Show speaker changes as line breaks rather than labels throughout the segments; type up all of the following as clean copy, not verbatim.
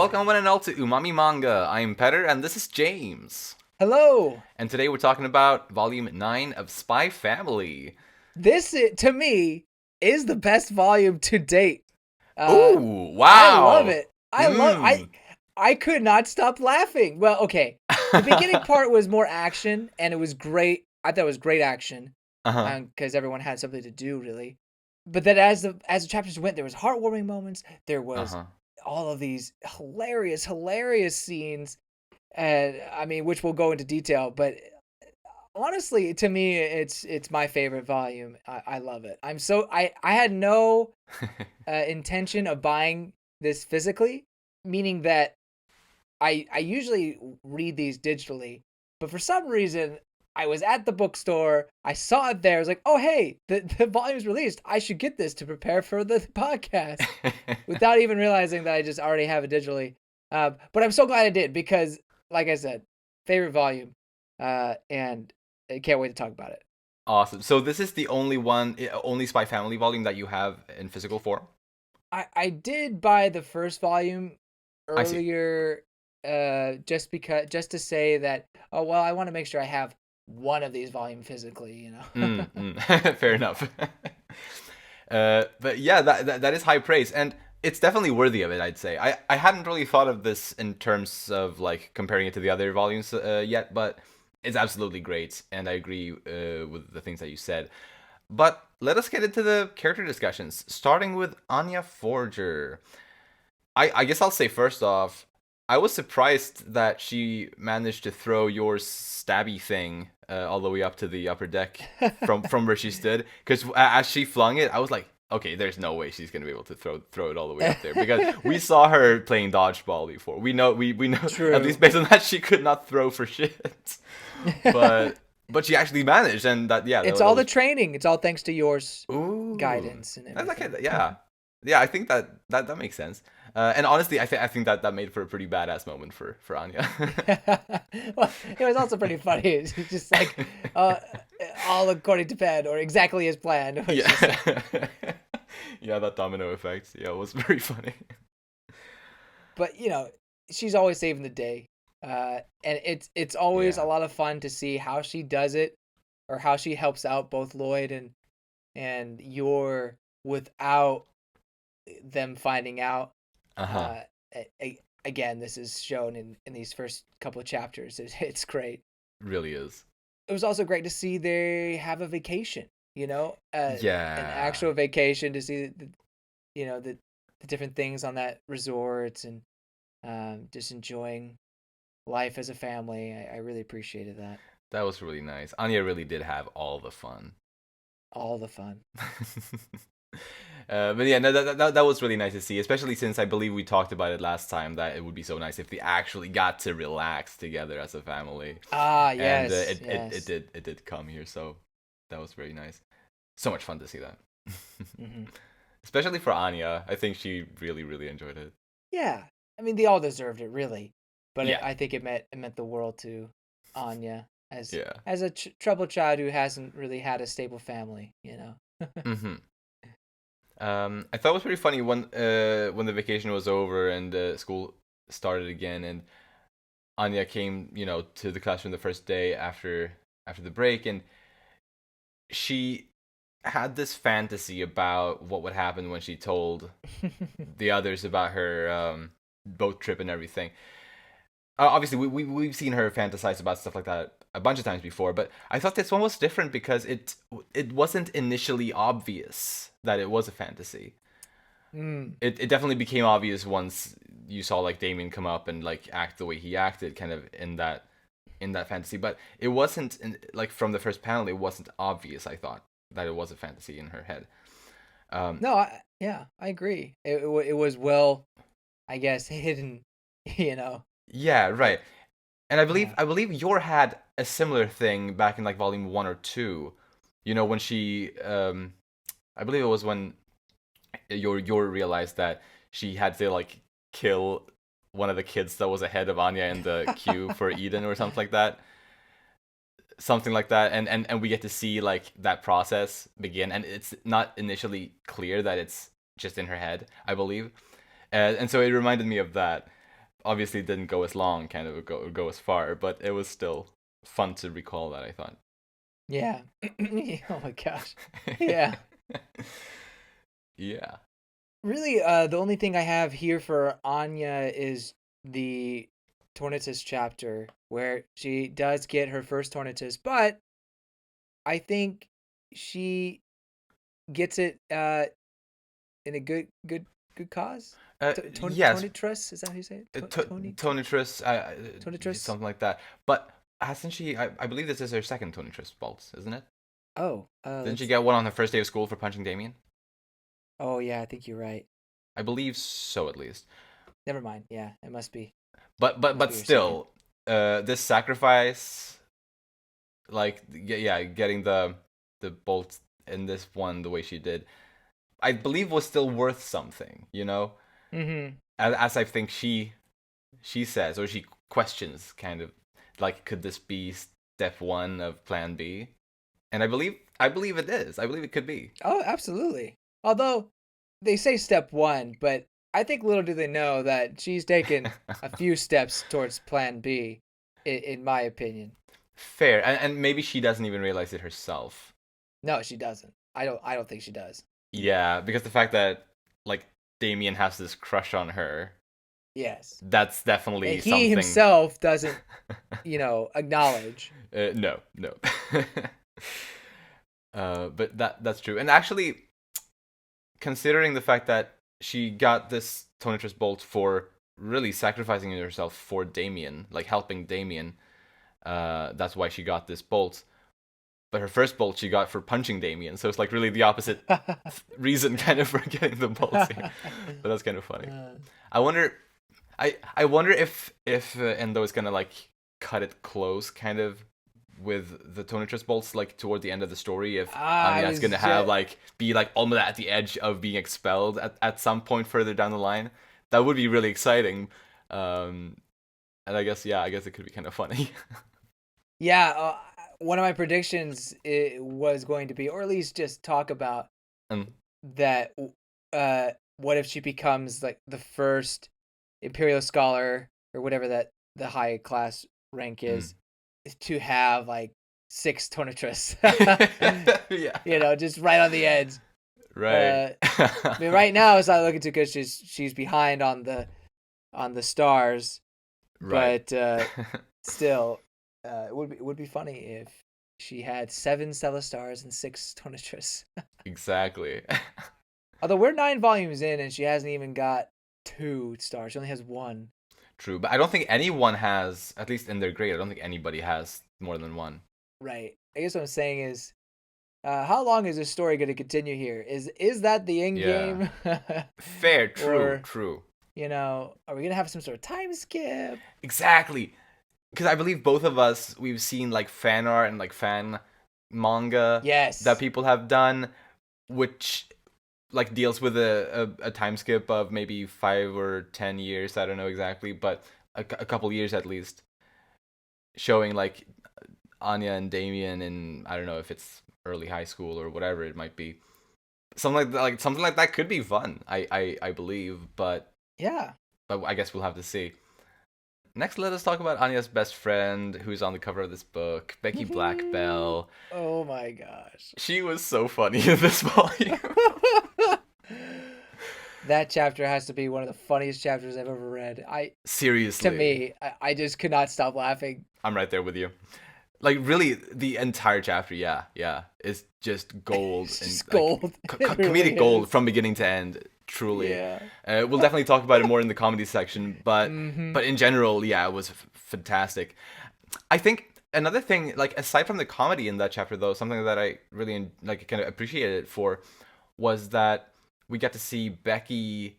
Welcome one and all to Umami Manga. I'm Petter and this is James.
Hello.
And today we're talking about Volume 9 of Spy Family.
This, to me, is the best volume to date.
Ooh,
I love
wow.
it. I could not stop laughing. Well, okay. The beginning part was more action, and it was great. I thought it was great action,
Uh-huh.
because everyone had something to do, really. But then as the chapters went, there was heartwarming moments. There was
Uh-huh.
all of these hilarious scenes, and I mean, which we'll go into detail. But honestly, to me, it's my favorite volume. I love it. I had no intention of buying this physically, meaning that I usually read these digitally, but for some reason I was at the bookstore, I saw it there, I was like, oh hey, the volume's released. I should get this to prepare for the podcast without even realizing that I just already have it digitally. But I'm so glad I did because, like I said, favorite volume, and I can't wait to talk about it.
Awesome. So this is the only Spy Family volume that you have in physical form?
I did buy the first volume
I see.
earlier, just to say that, oh well, I want to make sure I have one of these volume physically.
Fair enough. But yeah, that is high praise, and it's definitely worthy of it, I'd say. I hadn't really thought of this in terms of like comparing it to the other volumes yet, but it's absolutely great, and I agree with the things that you said. But let us get into the character discussions, starting with Anya Forger. I guess I'll say first off, I was surprised that she managed to throw your stabby thing all the way up to the upper deck from where she stood. Because as she flung it, I was like, okay, there's no way she's gonna be able to throw it all the way up there because we saw her playing dodgeball before. We know at least
True.
based on that she could not throw for shit. But but she actually managed, and
It's
that
all the
was
training. It's all thanks to yours
ooh.
guidance and
That's
everything.
okay. Yeah. I think that makes sense. And honestly, I think that made for a pretty badass moment for Anya.
Well, it was also pretty funny. It's just like, uh, all according to plan or exactly as planned. It was just like,
Yeah, yeah, that domino effect. Yeah, it was very funny.
but she's always saving the day, and it's always a
Yeah.
lot of fun to see how she does it, or how she helps out both Loid and Yor without them finding out.
Uh huh.
Uh, Again, this is shown in these first couple of chapters. It's great.
Really is.
It was also great to see they have a vacation. An
Yeah.
actual vacation to see the different things on that resort, and just enjoying life as a family. I really appreciated that.
That was really nice. Anya really did have all the fun.
All the fun.
But yeah, no, that was really nice to see, especially since I believe we talked about it last time that it would be so nice if they actually got to relax together as a family,
Ah,
and
yes, yes.
it did come here, so that was very nice. So much fun to see that,
Hmm.
especially for Anya. I think she really enjoyed it.
Yeah, I mean, they all deserved it, really. But
Yeah,
I think it meant the world to Anya as
yeah.
a troubled child who hasn't really had a stable family.
hmm I thought it was pretty funny when the vacation was over and school started again, and Anya came, to the classroom the first day after the break, and she had this fantasy about what would happen when she told the others about her boat trip and everything. Obviously, we've seen her fantasize about stuff like that a bunch of times before, but I thought this one was different because it wasn't initially obvious that it was a fantasy.
Mm.
It definitely became obvious once you saw like Damien come up and like act the way he acted, kind of in that fantasy. But it wasn't like from the first panel. It wasn't obvious. I thought that it was a fantasy in her head. Um,
No, yeah, I agree. It was well, I guess, hidden. You know,
yeah,
I
right. And I believe
yeah.
I believe Yor had a similar thing back in like volume 1 or 2. When she I believe it was when Yor realized that she had to like kill one of the kids that was ahead of Anya in the queue for Eden or something like that, and we get to see like that process begin, and it's not initially clear that it's just in her head, I believe, and so it reminded me of that. obviously didn't go as long, kind of go as far, but it was still fun to recall that, I thought.
Yeah. Oh my gosh. Yeah.
Yeah.
Really, the only thing I have here for Anya is the Tornatus chapter where she does get her first Tornatus, but I think she gets it in a good cause.
Yes,
Tornatrus, is that how you say it?
Tonitrus,
Tornatrus?
something like that. But hasn't she? I believe this is her second Tonitrus bolt, isn't it?
Oh,
Didn't she get one on her first day of school for punching Damien?
oh yeah, I think you're right.
I believe so, at least.
Never mind. Yeah, it must be.
But still, this sacrifice, like yeah, getting the bolt in this one the way she did, I believe was still worth something. You know,
Mm-hmm.
as I think she says, or she questions, kind of like, could this be step one of Plan B? And I believe it is. I believe it could be.
Oh, absolutely. Although they say step one, but I think little do they know that she's taken a few steps towards Plan B, in my opinion.
Fair, and maybe she doesn't even realize it herself.
No, she doesn't. I don't think she does.
Yeah, because the fact that like Damien has this crush on her,
Yes.
that's definitely
And he
something.
himself doesn't, acknowledge.
No. But that's true. And actually, considering the fact that she got this Tonitrus bolt for really sacrificing herself for Damien, like helping Damien, that's why she got this bolt. But her first bolt she got for punching Damien, so it's like really the opposite reason, kind of, for getting the bolts here. But that's kind of funny. I wonder if Endo is gonna like cut it close, kind of, with the Tonitrus bolts, like toward the end of the story, if Anya's gonna have be like almost at the edge of being expelled at some point further down the line. That would be really exciting. And I guess it could be kind of funny.
Yeah, one of my predictions was going to be, or at least just talk about that. What if she becomes like the first Imperial Scholar, or whatever that the high class rank is, to have like 6 Tonitrus?
Yeah.
Just right on the edge.
Right.
I mean, right now it's not looking too good. She's behind on the stars,
right.
But still, it would be funny if she had 7 Stellar Stars and 6 Tonitrus.
Exactly.
Although we're 9 volumes in and she hasn't even got 2 stars. She only has 1.
True, but I don't think anyone has, at least in their grade, I don't think anybody has more than 1.
Right. I guess what I'm saying is, how long is this story going to continue here? Is that the end game?
Fair, true,
or,
true.
Are we going to have some sort of time skip?
Exactly. Because I believe both of us, we've seen like fan art and like fan manga that people have done, which like deals with a time skip of maybe 5 or 10 years. I don't know exactly, but a couple years at least, showing like Anya and Damien in, I don't know if it's early high school or whatever it might be. Something like that could be fun. I believe, but
yeah.
But I guess we'll have to see. Next, let us talk about Anya's best friend, who's on the cover of this book, Becky Blackbell.
Oh my gosh.
She was so funny in this volume.
That chapter has to be one of the funniest chapters I've ever read.
Seriously.
To me, I just could not stop laughing.
I'm right there with you. Like, really, the entire chapter, yeah, is just gold.
Just gold.
Like, comedic gold from beginning to end. Truly.
Yeah.
We'll definitely talk about it more in the comedy section, but in general, yeah, it was fantastic. I think another thing, like, aside from the comedy in that chapter, though, something that I really like kind of appreciated it for was that we get to see Becky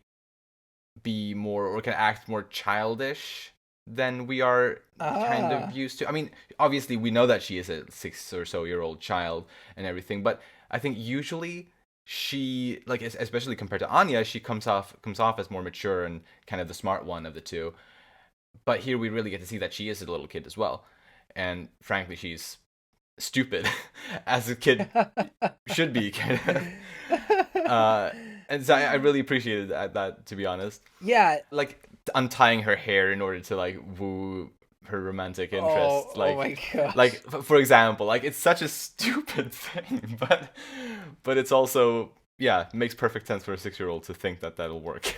be more, or kind of act more childish than we are kind of used to. I mean, obviously we know that she is a 6 or so year old child and everything, but I think usually she, like, especially compared to Anya, she comes off as more mature and kind of the smart one of the two. But here we really get to see that she is a little kid as well, and frankly, she's stupid as a kid should be, kind of. And so I really appreciated that, to be honest.
Yeah,
like untying her hair in order to like woo her romantic
Oh,
interest.
oh my
Like
gosh.
for example, like it's such a stupid thing, but it's also, yeah, makes perfect sense for a 6-year-old to think that that'll work.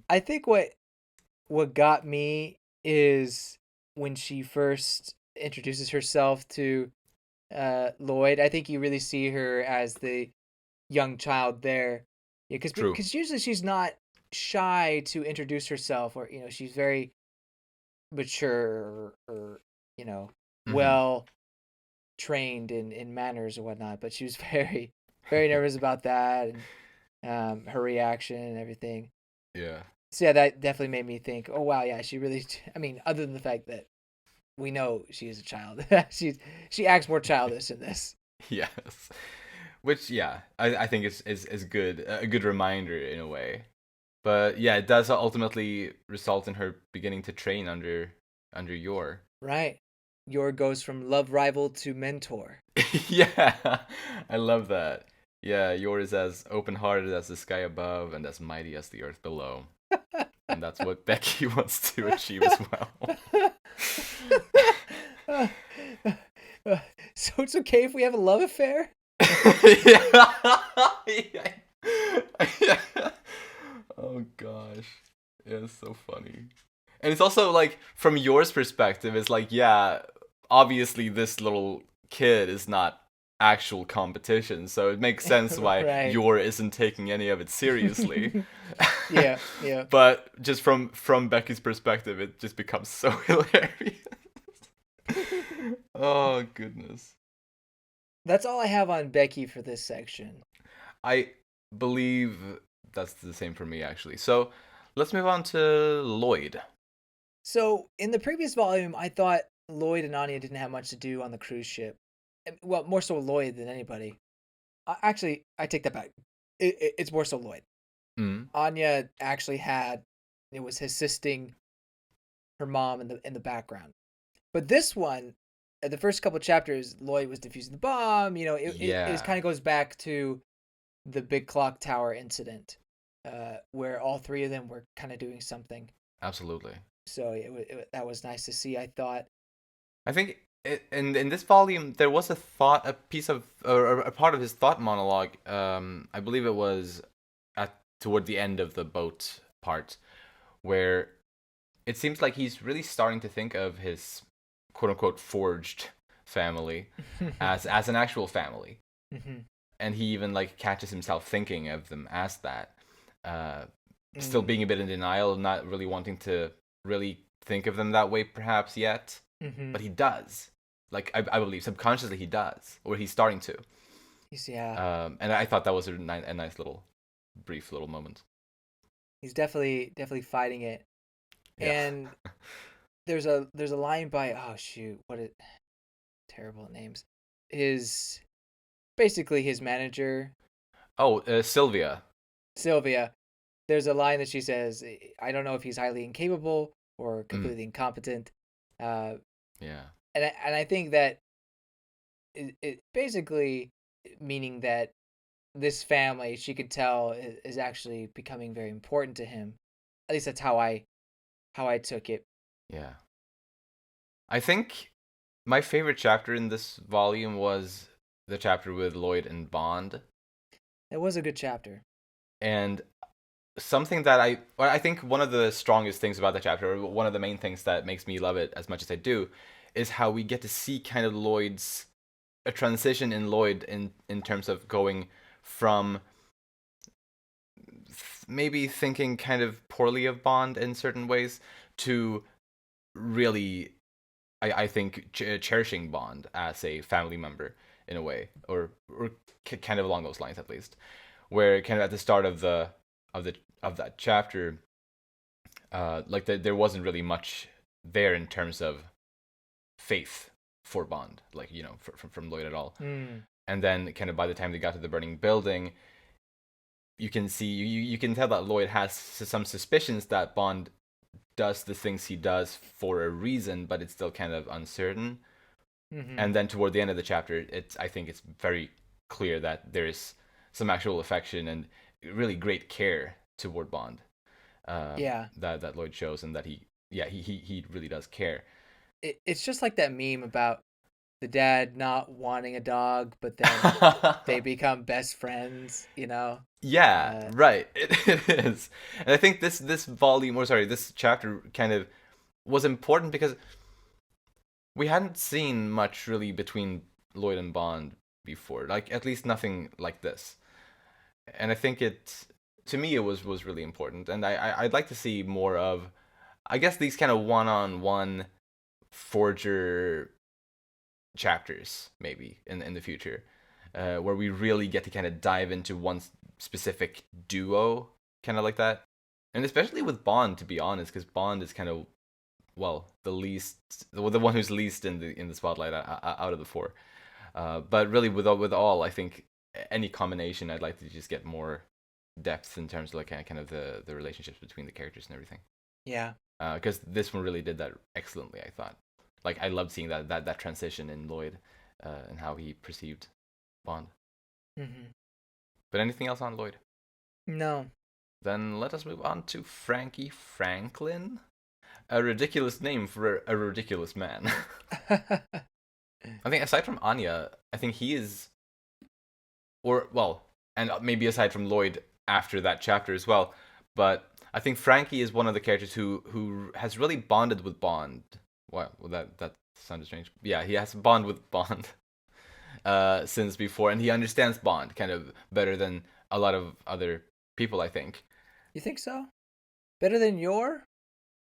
I think what got me is when she first introduces herself to Loid. I think you really see her as the young child there. Yeah,
True.
because usually she's not shy to introduce herself, or she's very mature, or
Hmm.
well trained in manners or whatnot. But she was very very nervous about that, and her reaction and everything.
Yeah.
So yeah, that definitely made me think, oh wow, yeah, she really. I mean, other than the fact that we know she is a child, she acts more childish in this.
Yes. Which, yeah, I think is good, a good reminder in a way. But yeah, it does ultimately result in her beginning to train under Yor.
Right. Yor goes from love rival to mentor.
Yeah, I love that. Yeah, Yor is as open-hearted as the sky above and as mighty as the earth below. And that's what Becky wants to achieve as well.
So it's okay if we have a love affair?
Yeah. Yeah. Oh gosh. Yeah, it's so funny. And it's also like from yours perspective, it's like, yeah, obviously this little kid is not actual competition, so it makes sense why
Right.
your isn't taking any of it seriously.
Yeah, yeah.
But just from Becky's perspective, it just becomes so hilarious. Oh goodness.
That's all I have on Becky for this section.
I believe that's the same for me actually. So let's move on to Loid.
So, in the previous volume, I thought Loid and Anya didn't have much to do on the cruise ship. Well, more so Loid than anybody. Actually, I take that back. It's more so Loid.
Mm.
Anya actually had it was assisting her mom in the background. But this one, the first couple chapters, Loid was defusing the bomb. It
Yeah,
kind of goes back to the big clock tower incident, where all three of them were kind of doing something.
absolutely.
So that was nice to see. I thought.
I think in this volume there was a piece of or a part of his thought monologue. I believe it was at toward the end of the boat part where it seems like he's really starting to think of his quote unquote forged family as an actual family,
Mhm.
and he even like catches himself thinking of them as that. Uh, Still
Mm.
being a bit in denial, not really wanting to really think of them that way perhaps yet,
Mhm.
but he does. Like I believe subconsciously he does, or he's starting to.
Yeah,
And I thought that was a nice little, brief little moment.
he's definitely fighting it.
Yeah.
And there's a line by, oh shoot, what it terrible names. His Basically his manager,
Oh, Sylvia.
Sylvia. There's a line that she says, I don't know if he's highly incapable or
Mm,
completely incompetent. Uh,
yeah.
and I think that it basically meaning that this family, she could tell, is actually becoming very important to him. At least that's how I took it.
Yeah. I think my favorite chapter in this volume was the chapter with Loid and Bond,
It was a good chapter.
and something that I think one of the strongest things about the chapter, or one of the main things that makes me love it as much as I do, is how we get to see kind of Lloyd's a transition in Loid in terms of going from maybe thinking kind of poorly of Bond in certain ways to really, I think, cherishing Bond as a family member in a way, or kind of along those lines at least, where kind of at the start of the of that chapter, like there wasn't really much there in terms of faith for Bond, like from Lloyd at all.
Mm.
And then kind of by the time they got to the burning building, you can see you can tell that Lloyd has some suspicions that Bond does the things he does for a reason, but it's still kind of uncertain.
Mm-hmm.
And then toward the end of the chapter, I think it's very clear that there is some actual affection and really great care toward Bond.
Yeah.
that Loid shows, and that he really does care.
It's just like that meme about the dad not wanting a dog, but then they become best friends, you know?
Yeah,
Uh,
right. It is, and I think this volume, or sorry, this chapter kind of was important because we hadn't seen much really between Loid and Bond before, like at least nothing like this. And I think to me, it was really important, and I'd like to see more of, I guess, these kind of one-on-one Forger chapters maybe in the future, where we really get to kind of dive into one specific duo, kind of like that, and especially with Bond, to be honest, because Bond is kind of, well, the one who's least in the spotlight out of the four. But really, with all, I think any combination, I'd like to just get more depth in terms of like kind of the relationships between the characters and everything.
yeah.
Because this one really did that excellently, I thought. Like, I loved seeing that transition in Loid, and how he perceived Bond.
Hmm.
But anything else on Loid?
No.
Then let us move on to Franky Franklin. A ridiculous name for a ridiculous man. I think aside from Anya, I think he is, or well, and maybe aside from Loid after that chapter as well, but I think Franky is one of the characters who has really bonded with Bond. Wow, well, that sounded strange. Yeah, he has bond with Bond since before, and he understands Bond kind of better than a lot of other people, I think.
You think so? Better than your?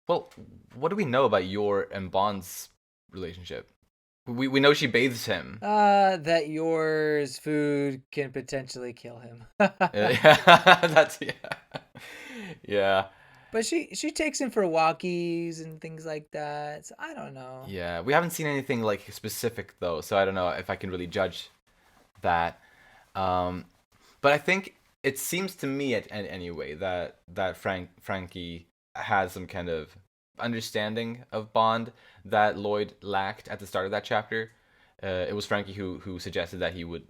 Well, what do we know about Yor and Bond's relationship? We know she bathes him.
That yours food can potentially kill him.
Yeah, that's yeah.
But she takes him for walkies and things like that. So I don't know.
Yeah, we haven't seen anything like specific though, so I don't know if I can really judge that. Um, but I think it seems to me at anyway that Frankie has some kind of understanding of Bond that Loid lacked at the start of that chapter. It was Frankie who suggested that he would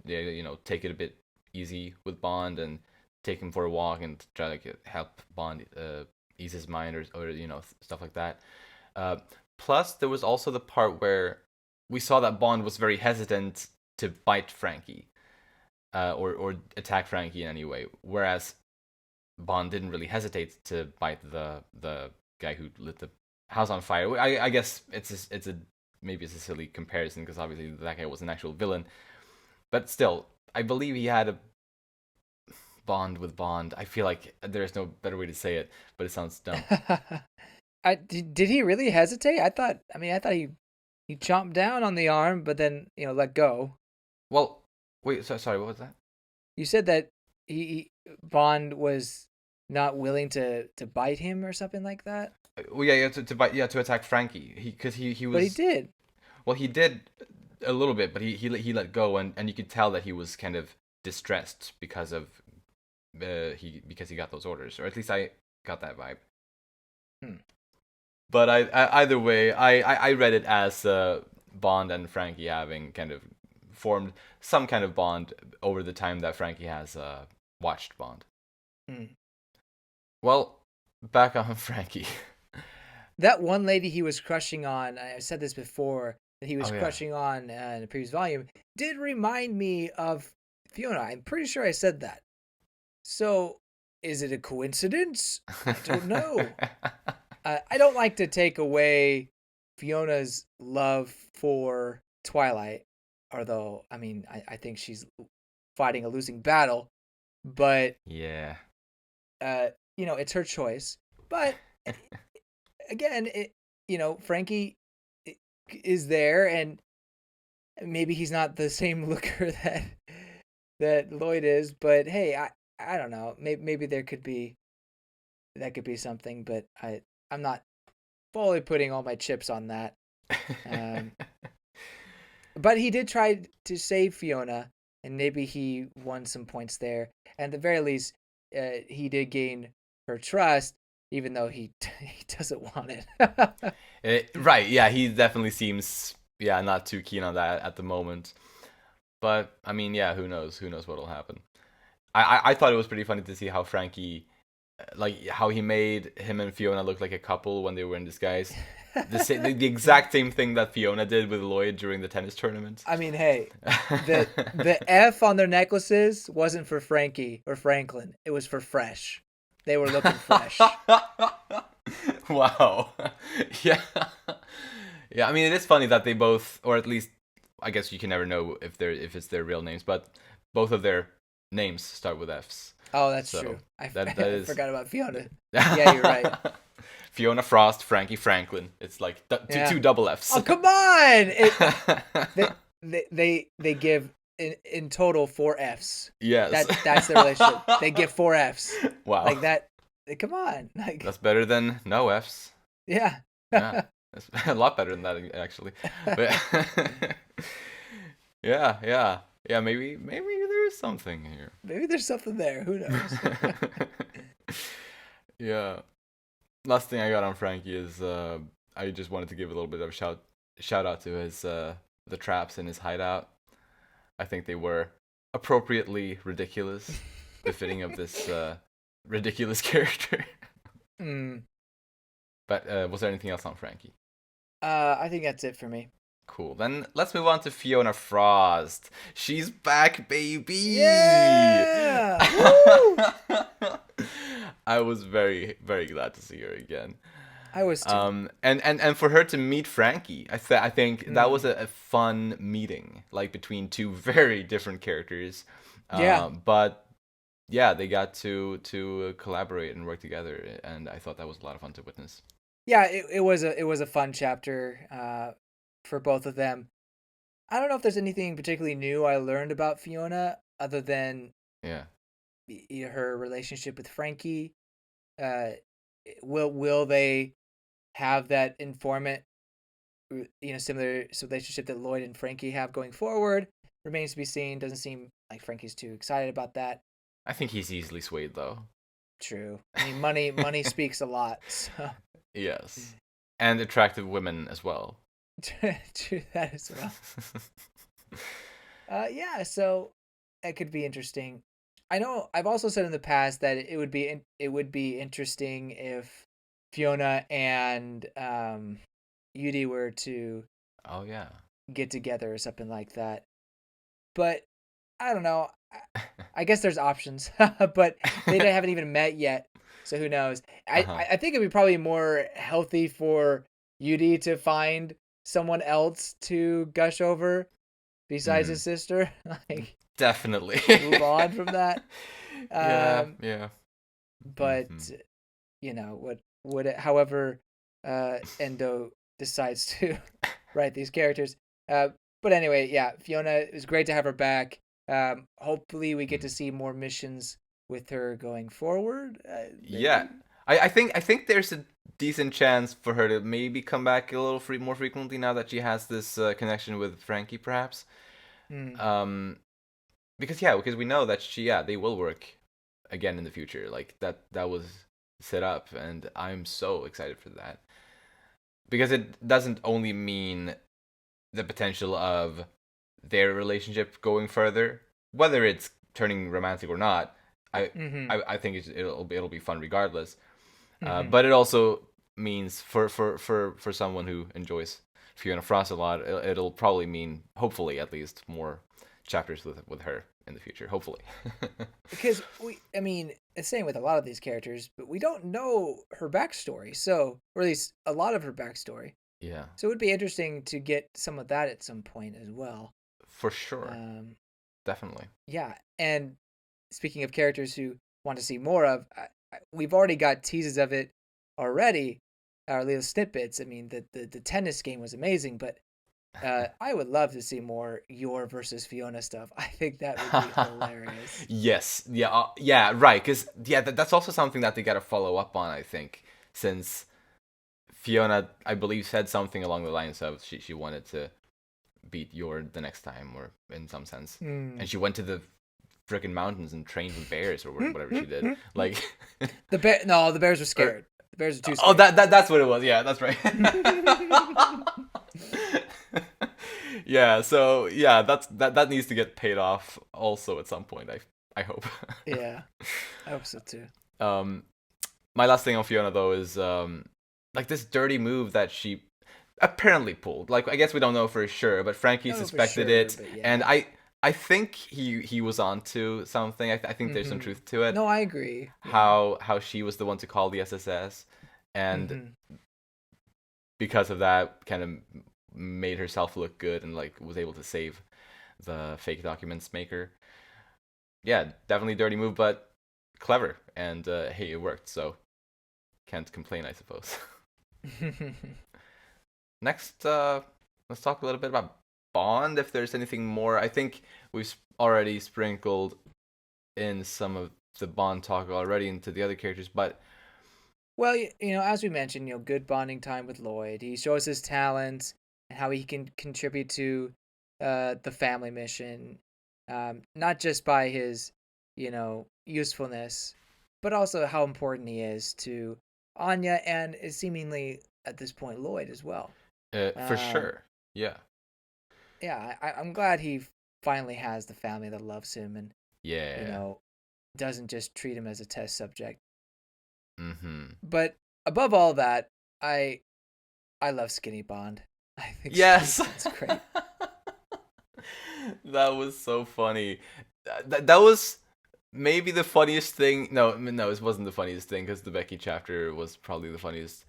take it a bit easy with Bond and take him for a walk and try to like, help Bond ease his mind, or stuff like that. Uh, Plus, there was also the part where we saw that Bond was very hesitant to bite Frankie, or attack Frankie in any way, whereas Bond didn't really hesitate to bite the guy who lit the house on fire. I guess it's a maybe it's a silly comparison because obviously that guy was an actual villain, but still, I believe he had a bond with Bond. I feel like there's no better way to say it, but it sounds dumb.
Did he really hesitate? I thought he chomped down on the arm, but then let go.
Well, wait, sorry, what was that?
You said that Bond was not willing to bite him or something like that.
Well, yeah, to bite, yeah, to attack Frankie. He was.
But he did.
Well, he did a little bit, but he let go, and you could tell that he was kind of distressed because of because he got those orders, or at least I got that vibe.
Hmm.
But either way, I read it as Bond and Frankie having kind of formed some kind of bond over the time that Frankie has watched Bond.
Hmm.
Well, back on Frankie.
That one lady he was crushing on, I said this before, that he was
Oh, yeah.
crushing on in the previous volume, did remind me of Fiona. I'm pretty sure I said that. So, is it a coincidence? I don't know. I don't like to take away Fiona's love for Twilight, although, I think she's fighting a losing battle, but,
Yeah.
it's her choice. But, again, Frankie is there, and maybe he's not the same looker that Loid is, but hey, I don't know. Maybe that could be something, but I'm not fully putting all my chips on that. But he did try to save Fiona, and maybe he won some points there. And at the very least, he did gain her trust, even though he doesn't want it.
Right, yeah, he definitely seems not too keen on that at the moment. But yeah, who knows? Who knows what'll happen? I thought it was pretty funny to see how Frankie like how he made him and Fiona look like a couple when they were in disguise. The exact same thing that Fiona did with Loid during the tennis tournament.
I mean, hey, the F on their necklaces wasn't for Franky or Franklin. It was for fresh. They were looking fresh.
Wow. Yeah. Yeah, I mean, it is funny that they both, or at least, I guess you can never know if it's their real names, but both of their names start with F's.
Oh, that's true. I forgot about Fiona. Yeah, you're right.
Fiona Frost, Franky Franklin. It's like two double F's.
Oh, come on! They give in total 4 F's.
Yes.
That's their relationship. They give 4 F's.
Wow.
Like that. Come on. Like,
that's better than no F's.
Yeah.
Yeah. That's a lot better than that, actually. But yeah. Maybe there's something here.
Maybe there's something there. Who knows?
Yeah. Last thing I got on Franky is I just wanted to give a little bit of a shout out to his the traps in his hideout. I think they were appropriately ridiculous, befitting of this ridiculous character. But was there anything else on Franky?
I think that's it for me.
Cool. Then let's move on to Fiona Frost. She's back, baby!
Yeah!
I was very, very glad to see her again.
I was too.
And for her to meet Franky, I think that was a fun meeting, like between two very different characters.
Yeah.
But yeah, they got to collaborate and work together, and I thought that was a lot of fun to witness.
Yeah, it was a fun chapter for both of them. I don't know if there's anything particularly new I learned about Fiona other than her relationship with Franky. Will they have that informant, similar relationship that Loid and Franky have going forward? Remains to be seen. Doesn't seem like Franky's too excited about that.
I think he's easily swayed, though.
True. I mean, money speaks a lot. So.
Yes, and attractive women as well.
True that as well. Yeah, so that could be interesting. I know I've also said in the past that it would be interesting if Fiona and Yudi were to get together or something like that. But I don't know. I guess there's options, but they haven't even met yet. So who knows? I think it'd be probably more healthy for Yudi to find someone else to gush over besides his sister. Like,
definitely
move on from that.
Yeah.
But however Endo decides to write these characters. But anyway, yeah, Fiona, it was great to have her back. Hopefully we get to see more missions with her going forward.
Yeah, I think there's a decent chance for her to maybe come back a little more frequently now that she has this connection with Franky, perhaps. Because we know that they will work again in the future. Like that was set up, and I'm so excited for that. Because it doesn't only mean the potential of their relationship going further, whether it's turning romantic or not. I think it'll be fun regardless. But it also means for someone who enjoys Fiona Frost a lot, it'll probably mean, hopefully at least, more chapters with her in the future. Hopefully.
Because it's same with a lot of these characters, but we don't know her backstory, or at least a lot of her backstory.
Yeah.
So it would be interesting to get some of that at some point as well.
For sure. Definitely.
Yeah, and speaking of characters who want to see more of, we've already got teases of it already, or little snippets. I mean, the tennis game was amazing, but I would love to see more Yor versus Fiona stuff. I think that would be hilarious.
Yes. Yeah, right. Because, that's also something that they got to follow up on, I think, since Fiona, I believe, said something along the lines of she wanted to beat Yor the next time, or in some sense. And she went to the freaking mountains and trained with bears or whatever she did. Like
the bears were scared. The bears were too scared.
Oh, that's what it was. Yeah, that's right. Yeah, so that needs to get paid off also at some point. I hope.
Yeah, I hope so too.
my last thing on Fiona though is like this dirty move that she apparently pulled. Like I guess we don't know for sure, but Franky
I don't know for
suspected
sure,
it,
but
and
yeah.
I think he was onto something. I think there's some
Hmm.
truth to it.
No, I agree. Yeah.
How she was the one to call the SSS, and
Hmm.
because of that, kind of made herself look good and like was able to save the fake documents maker. Yeah, definitely dirty move, but clever, and hey, it worked, so can't complain, I suppose. Next, let's talk a little bit about Bond. If there's anything more, I think we've already sprinkled in some of the Bond talk already into the other characters, but
Well, as we mentioned, good bonding time with Loid. He shows his talents and how he can contribute to the family mission, not just by his, usefulness, but also how important he is to Anya and seemingly at this point Loid as well.
for
Um,
sure, yeah,
yeah, I'm glad he finally has the family that loves him and you
yeah,
know doesn't just treat him as a test subject.
mm-hmm,
But above all that, I I love Skinny Bond. I think Skinny
yes.
Bond's great.
That was so funny. That was maybe the funniest thing. No, no, it wasn't the funniest thing because the Becky chapter was probably the funniest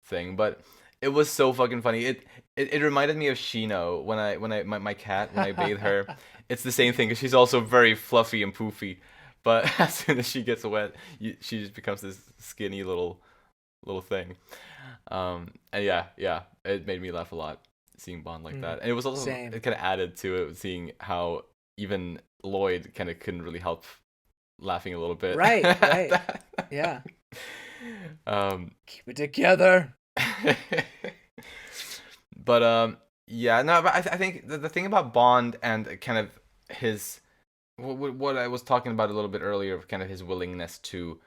thing, but it was so fucking funny. It reminded me of Shino when I my cat when I bathe her. It's the same thing because she's also very fluffy and poofy, but as soon as she gets wet, she just becomes this skinny little thing. And yeah, it made me laugh a lot seeing Bond like that, and it was also
Same.
it kind of added to it seeing how even Loid kind of couldn't really help laughing a little bit
Right,
at
right.
that.
Yeah.
um,
Keep it together.
but yeah, no, but I think the thing about Bond and kind of his what I was talking about a little bit earlier, kind of his willingness to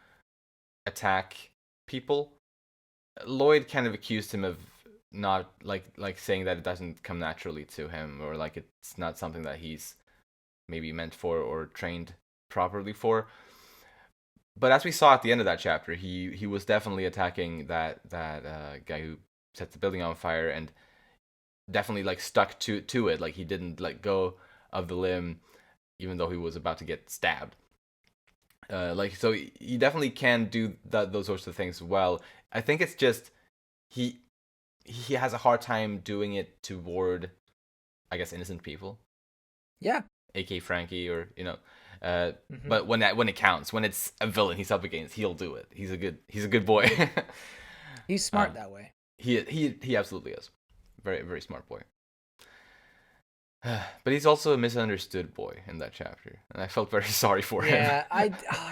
attack people. Loid kind of accused him of not like saying that it doesn't come naturally to him, or like it's not something that he's maybe meant for or trained properly for. But as we saw at the end of that chapter, he was definitely attacking that guy who set the building on fire, and definitely like stuck to it. Like he didn't let go of the limb, even though he was about to get stabbed. Like so, he definitely can do those sorts of things well. I think it's just he he has a hard time doing it toward, I guess, innocent people,
Yeah.
aka Franky, or uh,
Hmm.
but when it counts, when it's a villain he's up against, he'll do it. He's a good boy.
He's
uh,
smart that way.
he absolutely is, very very smart boy. But he's also a misunderstood boy in that chapter, and I felt very sorry for him.
Yeah, I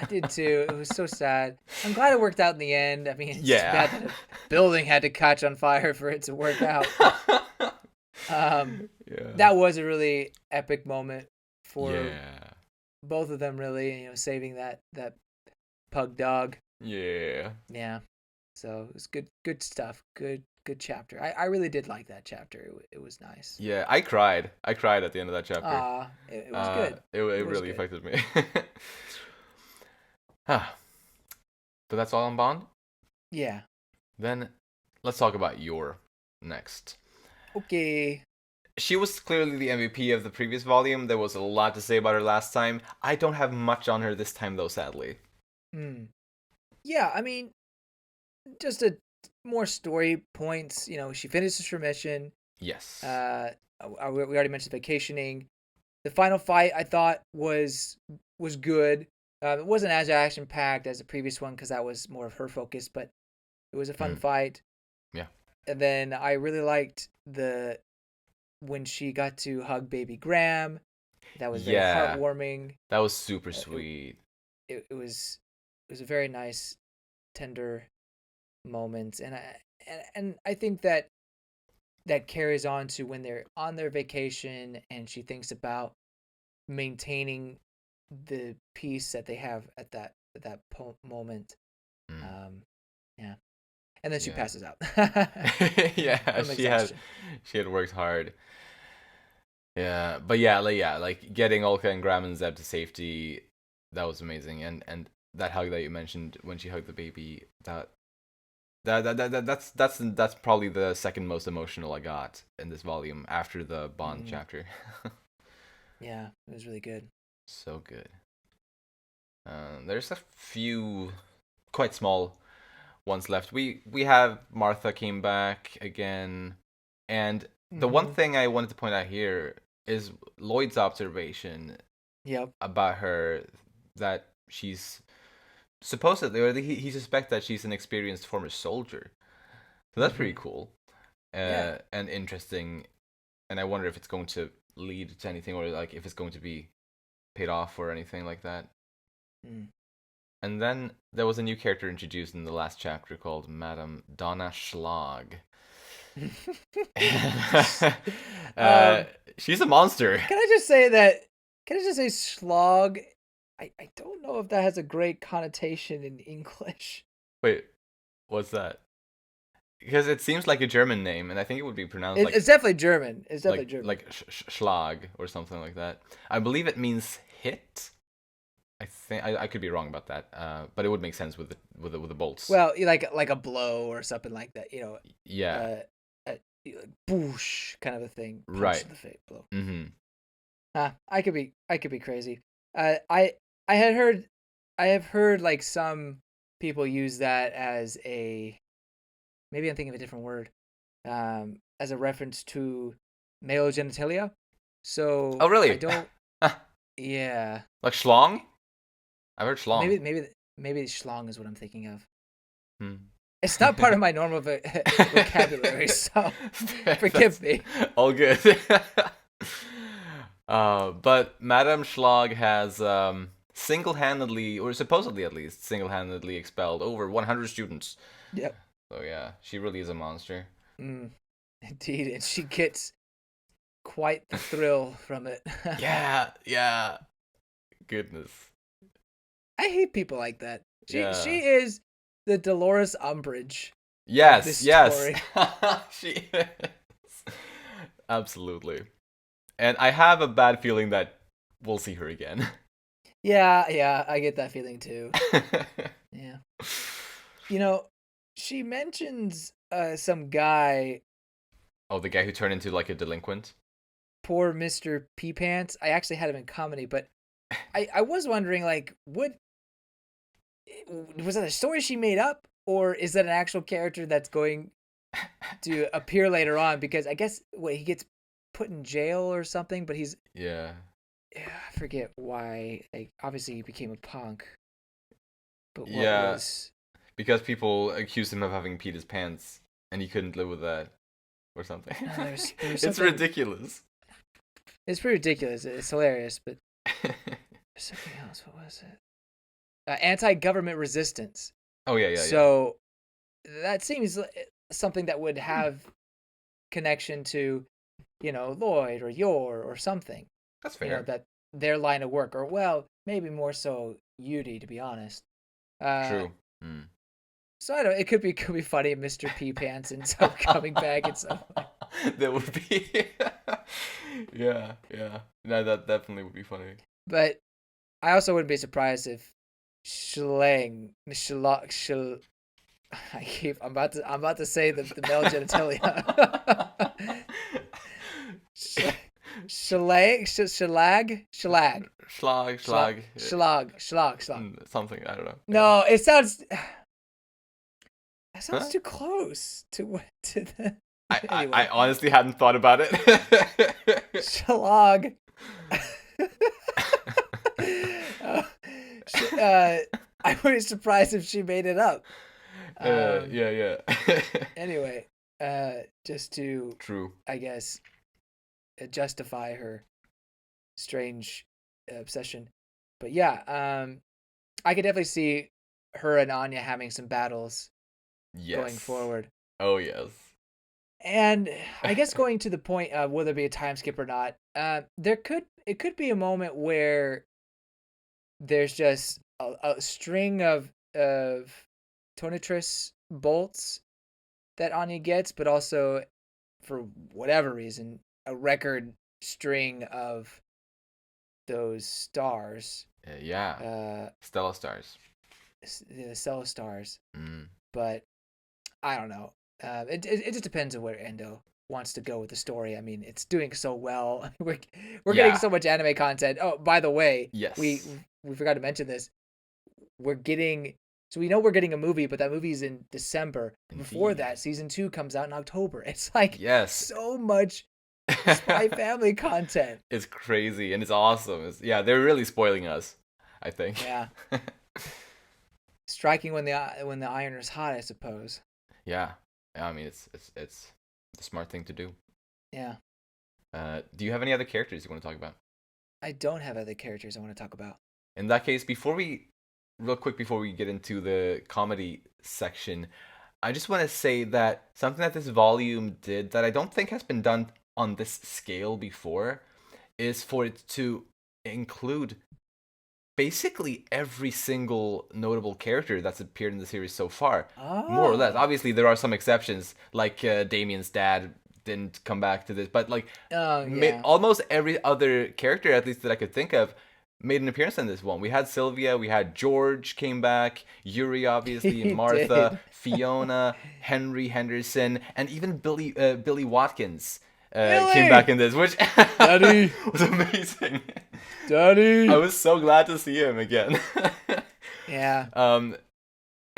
did too. It was so sad. I'm glad it worked out in the end. I mean, it's too
Yeah.
bad that a building had to catch on fire for it to work out, but um
Yeah.
that was a really epic moment for
Yeah.
both of them really, saving that pug dog.
Yeah.
Yeah. So it was good stuff. Good chapter. I really did like that chapter. It was nice.
Yeah, I cried. I cried at the end of that chapter.
It was good. It
It
was
really
good.
affected me. Ah, but that's all on Bond.
Yeah.
Then let's talk about your next.
Okay.
She was clearly the MVP of the previous volume. There was a lot to say about her last time. I don't have much on her this time, though, sadly.
Hmm. Yeah, I mean, just a more story points. She finishes her mission.
Yes.
Uh, we already mentioned vacationing. The final fight I thought was good. It wasn't as action packed as the previous one because that was more of her focus, but it was a fun
Mm,
fight.
yeah.
And then I really liked the when she got to hug baby Graham. That was very
Yeah.
heartwarming.
That was super
Uh, It,
sweet.
it was a very nice, tender moment, and I think that carries on to when they're on their vacation and she thinks about maintaining the peace that they have at that moment.
Mm,
Um, yeah, and then she
yeah.
passes out
Yeah,
from exhaustion.
she had worked hard. Yeah, but yeah, like getting Olka and Graham and Zeb to safety, that was amazing. And that hug that you mentioned when she hugged the baby, that's probably the second most emotional I got in this volume after the Bond chapter.
Yeah, it was really good.
So good. There's a few quite small ones left. We have Martha came back again, and the one thing I wanted to point out here is Loid's observation.
Yep.
About her, that she's supposedly, or he suspects that she's an experienced former soldier. So that's pretty cool, and interesting. And I wonder if it's going to lead to anything, or like if it's going to be paid off or anything like that. And then there was a new character introduced in the last chapter called Madame Donna Schlag. She's a monster.
Can I just say slog? I don't know if that has a great connotation in English.
Wait, what's that? Because it seems like a German name, and I think it would be pronounced like...
It's definitely German. It's definitely German.
Like Schlag or something like that. I believe it means hit. I think I could be wrong about that, but it would make sense with the bolts.
Well, like a blow or something like that,
Yeah.
Boosh kind of a thing. Punch
Right.
In the face, blow.
Mm-hmm.
I could be crazy. I have heard like some people use that as a, maybe I'm thinking of a different word, as a reference to male genitalia. So.
Oh really?
I don't. Yeah.
Like schlong? I've heard schlong.
Maybe schlong is what I'm thinking of.
Hmm.
It's not part of my normal vocabulary, so forgive me.
All good. But Madame Schlag has single-handedly, or supposedly at least, single-handedly expelled over 100 students.
Yep.
So yeah, she really is a monster.
Indeed, and she gets quite the thrill from it.
Yeah. Goodness.
I hate people like that. She is the Dolores Umbridge.
Yes. She is. Absolutely. And I have a bad feeling that we'll see her again.
Yeah, I get that feeling too. Yeah. She mentions some guy.
Oh, the guy who turned into like a delinquent?
Poor Mr. Pee Pants. I actually had him in comedy, but I was wondering, like, was that a story she made up, or is that an actual character that's going to appear later on? Because I guess he gets put in jail or something, but he's I forget why. Like, obviously he became a punk, but what was?
Because people accused him of having peed his pants, and he couldn't live with that, or something.
There's
it's ridiculous.
It's pretty ridiculous. It's hilarious, but there's something else. What was it? Anti-government resistance.
Oh yeah.
So that seems something that would have connection to, Loid or Yor or something.
That's fair.
That their line of work, or well, maybe more so Yudi, to be honest.
True.
So I don't know. It could be funny if Mr. Pee Pants ends up coming back in some way.
That would be. Yeah. No, that definitely would be funny.
But I also wouldn't be surprised if I'm about to say the male genitalia. Schlag.
Something, I don't know.
No, it sounds. That sounds too close to the.
Anyway. I honestly hadn't thought about it.
Schlag. I wouldn't be surprised if she made it up.
Yeah.
Anyway, just to,
true,
I guess, justify her strange obsession. But yeah, I could definitely see her and Anya having some battles going forward.
Oh yes.
And I guess going to the point of will there be a time skip or not, it could be a moment where there's just a string of Tonitrus bolts that Anya gets, but also, for whatever reason, a record string of those stars.
Stella stars.
the Cell Stars.
Mm.
But I don't know. It just depends on where Endo wants to go with the story. I mean, it's doing so well. We're getting so much anime content. Oh, by the way,
Yes.
we forgot to mention this. So we know we're getting a movie, but that movie's in December. Before that, season 2 comes out in October. It's like so much Spy Family content.
It's crazy and it's awesome. They're really spoiling us, I think.
Yeah. Striking when the iron is hot, I suppose.
Yeah. I mean, it's the smart thing to do.
Yeah.
Do you have any other characters you want to talk about?
I don't have other characters I want to talk about.
In that case, before we get into the comedy section, I just want to say that something that this volume did that I don't think has been done on this scale before is for it to include basically every single notable character that's appeared in the series so far. More or less. Obviously, there are some exceptions, like Damien's dad didn't come back to this, but like almost every other character, at least that I could think of, made an appearance in this one. We had Sylvia, we had George came back, Yuri obviously, Martha, Fiona, Henry Henderson, and even Billy Watkins came back in this, which
Daddy
was amazing.
Daddy,
I was so glad to see him again.
Yeah.
And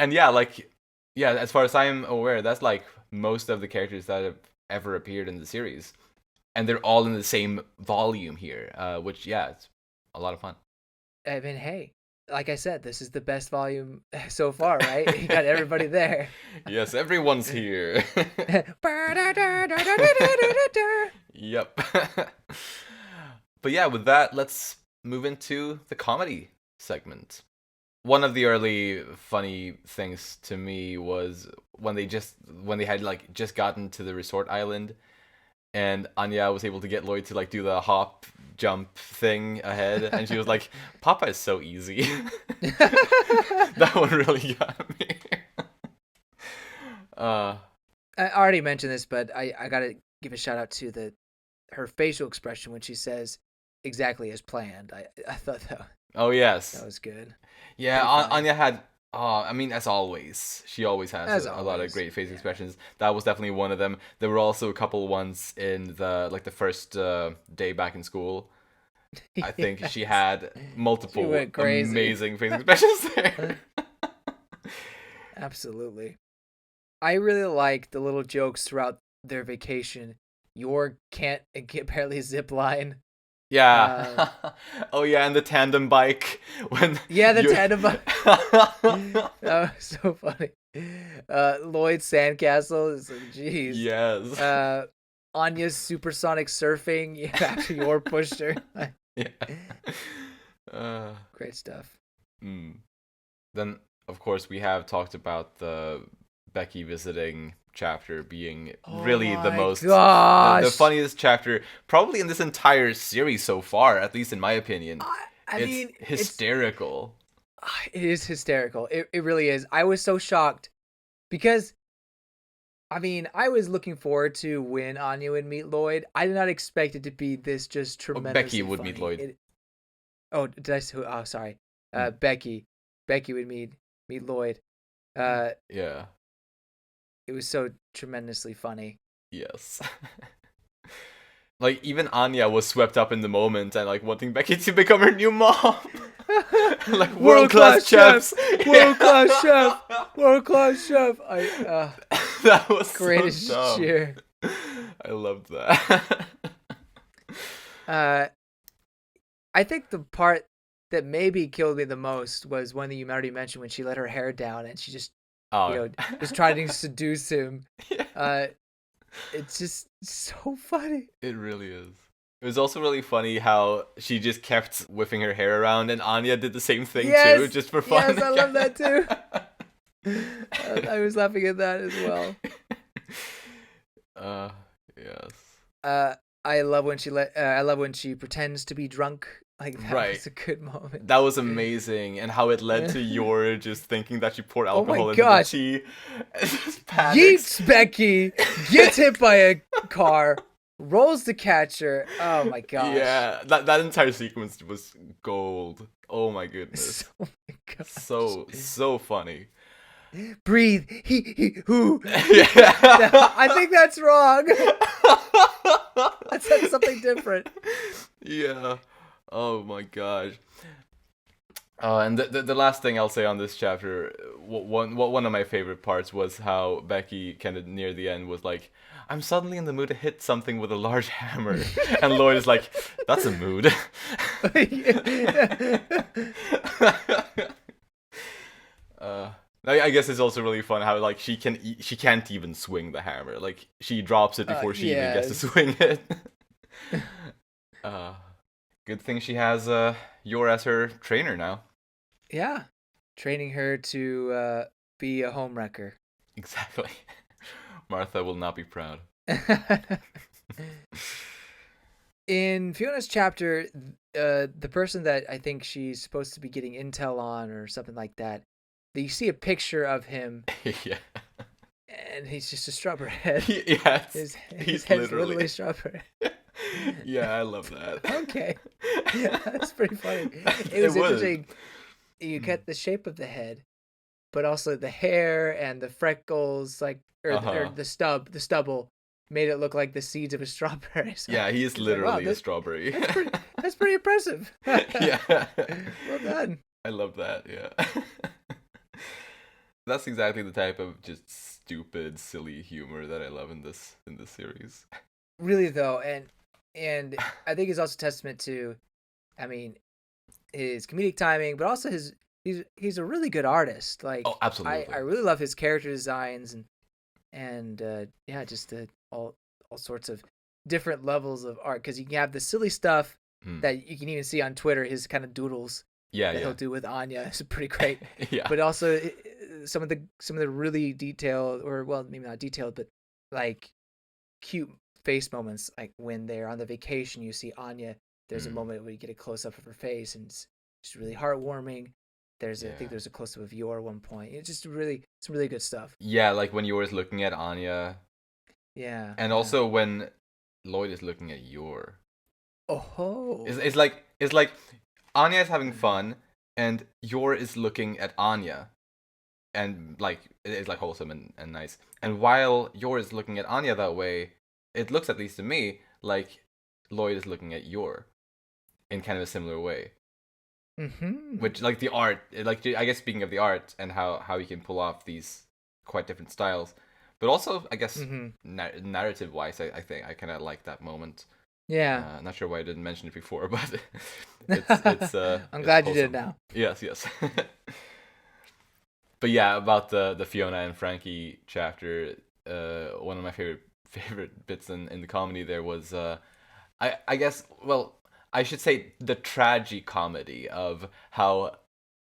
as far as I'm aware, that's like most of the characters that have ever appeared in the series, and they're all in the same volume here, which it's a lot of fun.
I mean, hey, like I said, this is the best volume so far, right? You got everybody there.
Yes, everyone's here. Yep. But yeah, with that, let's move into the comedy segment. One of the early funny things to me was when they had like just gotten to the resort island, and Anya was able to get Loid to like do the hop jump thing ahead, and she was like, "Papa is so easy." That one really got me.
I already mentioned this, but I gotta give a shout out to her facial expression when she says exactly as planned. I thought that.
Oh yes,
that was good.
Yeah, Anya had. I mean, as always, she always has a lot of great face expressions. That was definitely one of them. There were also a couple ones in the first day back in school. I think she had multiple amazing face expressions there.
Absolutely. I really like the little jokes throughout their vacation. Yor can't barely zip line.
Yeah. Oh yeah, and the tandem bike
tandem bike. That was so funny. Loid's sandcastle is like, jeez.
Yes.
Anya's supersonic surfing after Yor pushed her.
Yeah.
Great stuff.
Then of course we have talked about the Becky visiting chapter being really the most the funniest chapter probably in this entire series so far, at least in my opinion. I mean, hysterical.
It is hysterical. It really is. I was so shocked because I mean, I was looking forward to when Anya would meet Loid. I did not expect it to be this just tremendously
Becky would
funny.
meet Loid.
Did I say? Oh, sorry. Becky would meet Loid.
Yeah.
It was so tremendously funny.
Yes. Like, even Anya was swept up in the moment and, like, wanting Becky to become her new mom. Like, world-class chefs.
World-class chef. World-class chef.
That was
greatest
so dumb.
cheer.
I loved that.
I think the part that maybe killed me the most was one that you already mentioned when she let her hair down and she just was trying to seduce him.
Yeah.
It's just so funny.
It really is. It was also really funny how she just kept whipping her hair around, and Anya did the same thing too, just for fun.
Yes, I love that too. I was laughing at that as well.
Yes.
I love when she pretends to be drunk. Like, that was a good moment.
That was amazing, and how it led to Yor just thinking that she poured alcohol into the tea.
Yeets Becky, gets hit by a car, rolls to catch her. Oh my gosh.
Yeah, that entire sequence was gold. Oh my goodness.
Oh my gosh.
So funny.
Breathe. He who.
Yeah.
I think that's wrong. I said something different.
Yeah. Oh my gosh. And the last thing I'll say on this chapter, one of my favorite parts was how Becky kind of near the end was like, I'm suddenly in the mood to hit something with a large hammer. And Loid is like, that's a mood. I guess it's also really fun how like she can't even swing the hammer. Like she drops it before she even gets to swing it. Good thing she has Yor as her trainer now.
Yeah, training her to be a homewrecker.
Exactly. Martha will not be proud.
In Fiona's chapter, the person that I think she's supposed to be getting intel on or something like that, you see a picture of him.
Yeah.
And he's just a strawberry head.
Yes.
His head's literally strawberry.
Yeah, I love that.
Okay. Yeah, that's pretty funny. It was interesting. You get the shape of the head, but also the hair and the freckles, like or the stubble made it look like the seeds of a strawberry. So
yeah, he is literally a strawberry.
That's pretty impressive.
Yeah.
Well done.
I love that, yeah. That's exactly the type of just stupid, silly humor that I love in this series.
Really though, and I think it's also testament to, I mean, his comedic timing, but also he's a really good artist. Like,
oh, absolutely.
I really love his character designs and yeah, just all sorts of different levels of art, because you can have the silly stuff that you can even see on Twitter, his kind of doodles that he'll do with Anya is pretty great.
Yeah.
But also some of the really detailed, or well, maybe not detailed, but like cute face moments, like when they're on the vacation, you see Anya. There's a moment where you get a close up of her face, and it's really heartwarming. I think there's a close up of Yor at one point. It's just really some really good stuff.
Yeah, like when Yor is looking at Anya.
Yeah.
And also when Loid is looking at Yor.
Oh.
It's like Anya is having fun, and Yor is looking at Anya, and like it's like wholesome and nice. And while Yor is looking at Anya that way, it looks, at least to me, like Loid is looking at Yor in kind of a similar way.
Mm-hmm.
Which, like, the art, like, I guess speaking of the art and how you can pull off these quite different styles, but also I guess narrative wise, I think I kind of like that moment.
Yeah.
Not sure why I didn't mention it before, but it's
I'm glad
wholesome.
You did now.
Yes. But yeah, about the Fiona and Franky chapter, one of my favorite bits in the comedy there was I guess, well, I should say the tragicomedy of how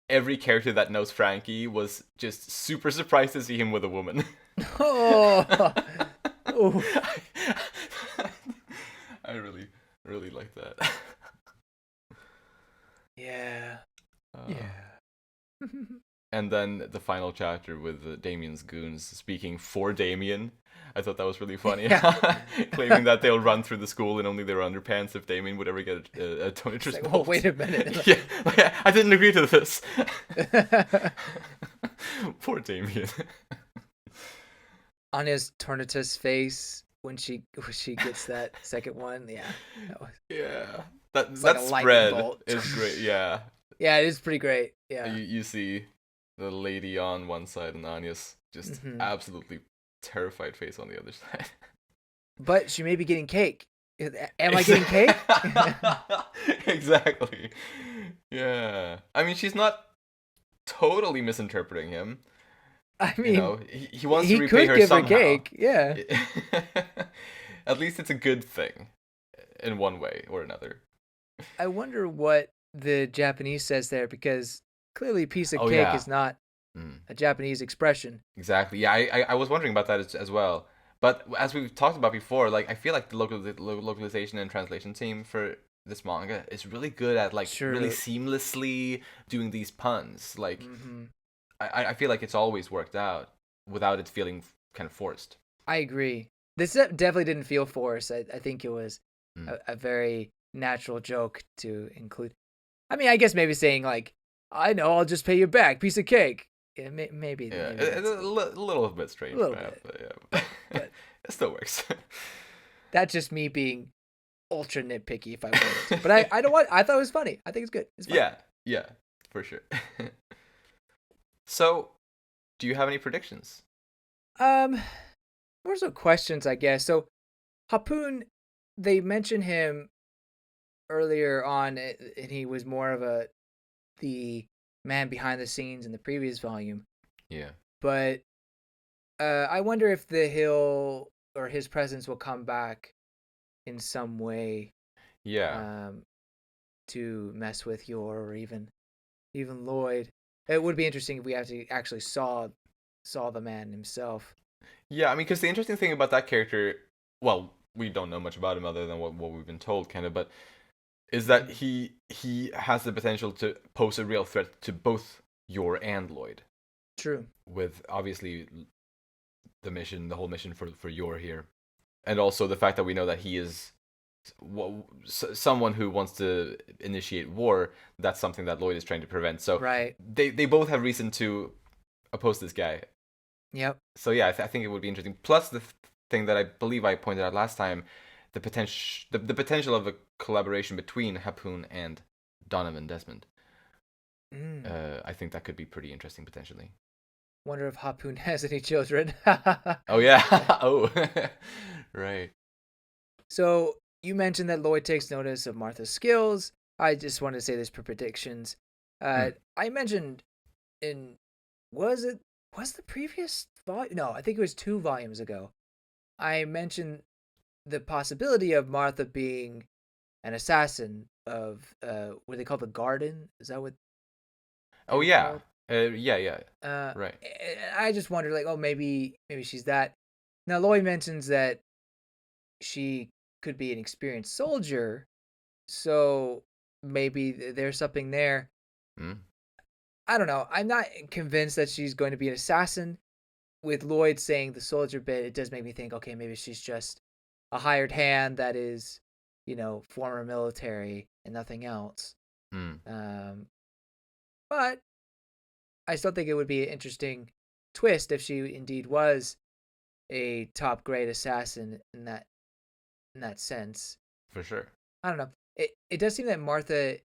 every character that knows Franky was just super surprised to see him with a woman.
Oh.
I really like that.
Yeah. Yeah.
And then the final chapter with Damien's goons speaking for Damien. I thought that was really funny.
Yeah.
Claiming that they'll run through the school in only their underpants if Damien would ever get a Tonitrus
like, oh, wait a minute.
Yeah, I didn't agree to this. Poor Damien.
Anya's Tornatus face when she gets that second one, yeah.
Yeah. That
like
spread is great, yeah.
Yeah, it is pretty great, yeah.
You see the lady on one side and Anya's just absolutely terrified face on the other side.
But she may be getting cake. Am I getting cake?
Exactly. Yeah. I mean, she's not totally misinterpreting him.
I mean,
he wants to repay her somehow.
He could give her cake, yeah.
At least it's a good thing in one way or another.
I wonder what the Japanese says there, because clearly piece of cake is not a Japanese expression.
Exactly. Yeah, I was wondering about that as well. But as we've talked about before, like, I feel like the localization and translation team for this manga is really good at really seamlessly doing these puns. Like, I feel like it's always worked out without it feeling kind of forced.
I agree. This definitely didn't feel forced. I think it was a very natural joke to include. I mean, I guess maybe saying like I know, I'll just pay you back. Piece of cake. Yeah, maybe.
Yeah,
Maybe
it's a little bit strange,
a little
perhaps,
bit.
but yeah,
But
it still works.
that's just me being ultra nitpicky if I wanted to. But I don't want. I thought it was funny. I think it's good. It's fun.
Yeah, for sure. So, do you have any predictions?
More some questions, I guess. So, Harpoon, they mentioned him earlier on, and he was more of the man behind the scenes in the previous volume.
Yeah.
But I wonder if the hill or his presence will come back in some way.
Yeah.
To mess with Yor or even Loid. It would be interesting if we actually saw the man himself.
Yeah, I mean, because the interesting thing about that character, well, we don't know much about him other than what we've been told, kind of, but is that he has the potential to pose a real threat to both Yor and Loid.
True.
With obviously the whole mission for Yor here, and also the fact that we know that he is someone who wants to initiate war. That's something that Loid is trying to prevent. So
right.
They both have reason to oppose this guy.
Yep.
So yeah, I think it would be interesting. Plus the thing that I believe I pointed out last time, the potential of a collaboration between Harpoon and Donovan Desmond. I think that could be pretty interesting potentially.
Wonder if Harpoon has any children.
Oh yeah. Oh. Right.
So you mentioned that Loid takes notice of Martha's skills. I just want to say this for predictions. I mentioned was the previous volume? No, I think it was 2 volumes ago. I mentioned the possibility of Martha being an assassin of what they call the Garden. Is that what?
Oh yeah. Yeah. Right.
I just wondered, like, oh, maybe she's that. Now Loid mentions that she could be an experienced soldier, so maybe there's something there. I don't know. I'm not convinced that she's going to be an assassin. With Loid saying the soldier bit, it does make me think, okay, maybe she's just a hired hand that is, former military and nothing else. But I still think it would be an interesting twist if she indeed was a top grade assassin in that sense.
For sure.
I don't know. It does seem that Martha,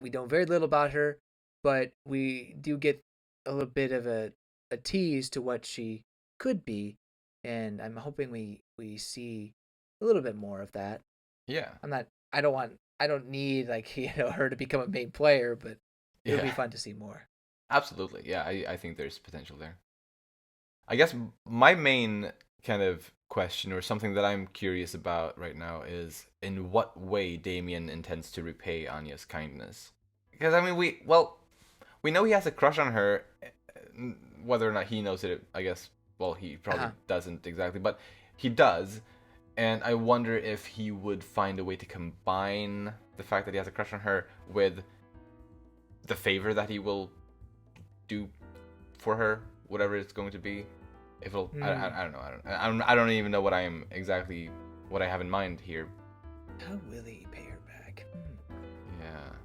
we know very little about her, but we do get a little bit of a tease to what she could be, and I'm hoping we see a little bit more of that.
Yeah.
I don't need, like, her to become a main player, but it would be fun to see more.
Absolutely. Yeah, I think there's potential there. I guess my main kind of question, or something that I'm curious about right now, is in what way Damien intends to repay Anya's kindness. Because I mean, we know he has a crush on her. Whether or not he knows it, I guess. Well, he probably doesn't exactly, but he does. And I wonder if he would find a way to combine the fact that he has a crush on her with the favor that he will do for her, whatever it's going to be. If it'll, I don't know. I don't even know what I have in mind here.
How will he pay her back?
Yeah.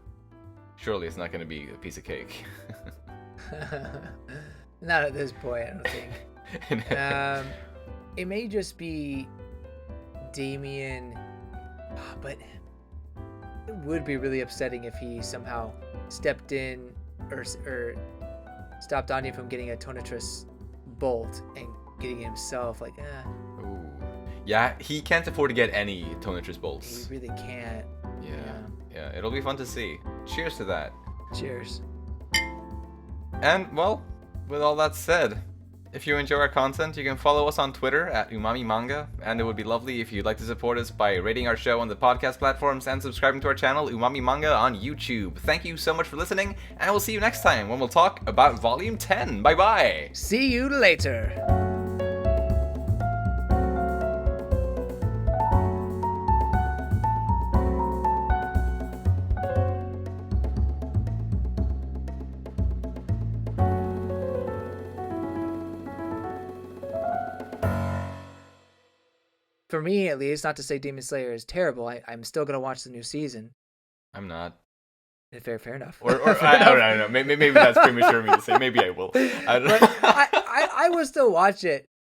Surely it's not going to be a piece of cake.
Not at this point, I don't think. It may just be Damien, but it would be really upsetting if he somehow stepped in or stopped Anya from getting a Tonatrus bolt and getting it himself. Like,
Ooh. Yeah, he can't afford to get any Tonatrus bolts.
He really can't.
Yeah, it'll be fun to see. Cheers to that.
Cheers.
And, well, with all that said, if you enjoy our content, you can follow us on Twitter at Umami Manga, and it would be lovely if you'd like to support us by rating our show on the podcast platforms and subscribing to our channel, Umami Manga, on YouTube. Thank you so much for listening, and we'll see you next time when we'll talk about Volume 10. Bye-bye!
See you later! For me, at least, not to say Demon Slayer is terrible, I'm still going to watch the new season.
I'm not.
Fair enough.
Or I don't know. Maybe that's premature of me to say. Maybe I will. I don't know.
But I will still watch it.